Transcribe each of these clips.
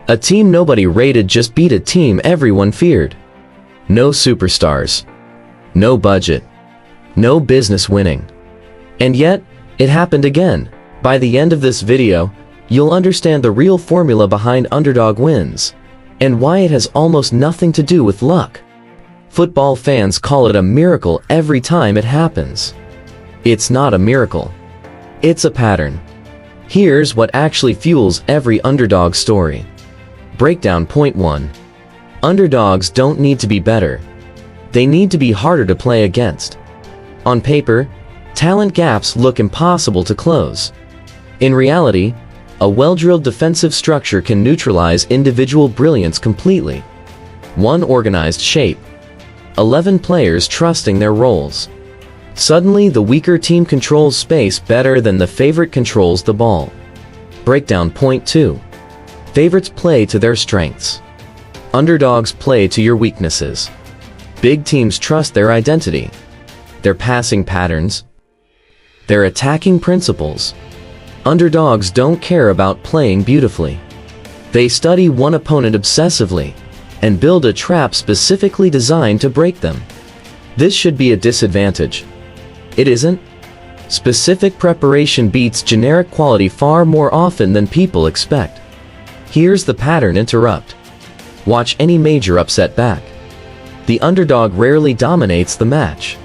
A team nobody rated just beat a team everyone feared. No superstars. No budget. No business winning. And yet, it happened again. By the end of this video, you'll understand the real formula behind underdog wins, and why it has almost nothing to do with luck. Football fans call it a miracle every time it happens. It's not a miracle. It's a pattern. Here's what actually fuels every underdog story. Breakdown point 1. Underdogs don't need to be better. They need to be harder to play against. On paper, talent gaps look impossible to close. In reality, a well-drilled defensive structure can neutralize individual brilliance completely. One organized shape. 11 players trusting their roles. Suddenly, the weaker team controls space better than the favorite controls the ball. Breakdown point 2. Favorites play to their strengths. Underdogs play to your weaknesses. Big teams trust their identity, their passing patterns, their attacking principles. Underdogs don't care about playing beautifully. They study one opponent obsessively and build a trap specifically designed to break them. This should be a disadvantage. It isn't. Specific preparation beats generic quality far more often than people expect. Here's the pattern interrupt. Watch any major upset back. The underdog rarely dominates the match.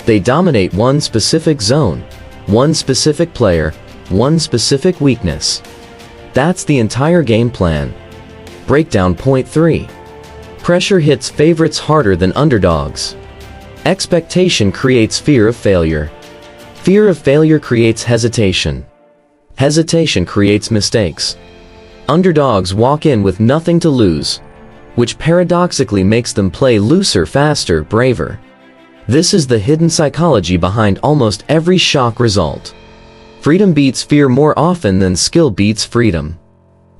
They dominate one specific zone, one specific player, one specific weakness. That's the entire game plan. Breakdown point 3. Pressure hits favorites harder than underdogs. Expectation creates fear of failure. Fear of failure creates hesitation. Hesitation creates mistakes. Underdogs walk in with nothing to lose, which paradoxically makes them play looser, faster, braver. This is the hidden psychology behind almost every shock result. Freedom beats fear more often than skill beats freedom.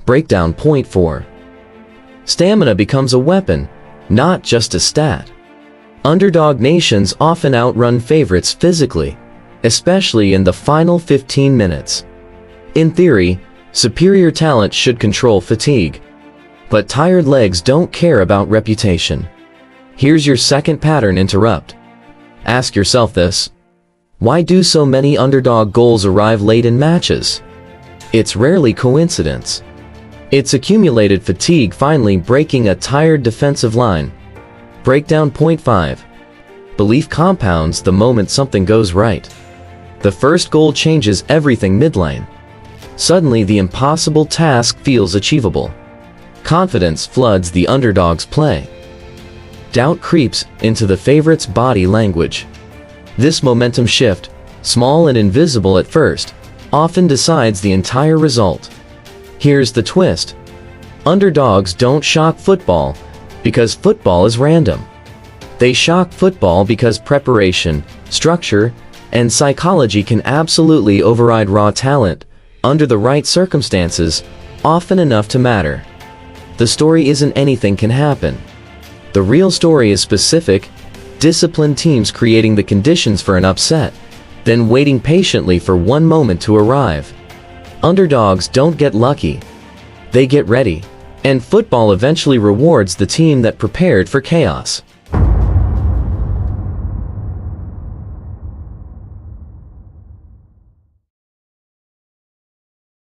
Breakdown point 4. Stamina becomes a weapon, not just a stat. Underdog nations often outrun favorites physically, especially in the final 15 minutes. In theory, superior talent should control fatigue. But tired legs don't care about reputation. Here's your second pattern interrupt. Ask yourself this. Why do so many underdog goals arrive late in matches? It's rarely coincidence. It's accumulated fatigue finally breaking a tired defensive line. Breakdown point 5. Belief compounds the moment something goes right. The first goal changes everything midlane. Suddenly the impossible task feels achievable. Confidence floods the underdog's play. Doubt creeps into the favorite's body language. This momentum shift, small and invisible at first, often decides the entire result. Here's the twist. Underdogs don't shock football because football is random. They shock football because preparation, structure, and psychology can absolutely override raw talent, under the right circumstances, often enough to matter. The story isn't anything can happen. The real story is specific, disciplined teams creating the conditions for an upset, then waiting patiently for one moment to arrive. Underdogs don't get lucky. They get ready. And football eventually rewards the team that prepared for chaos.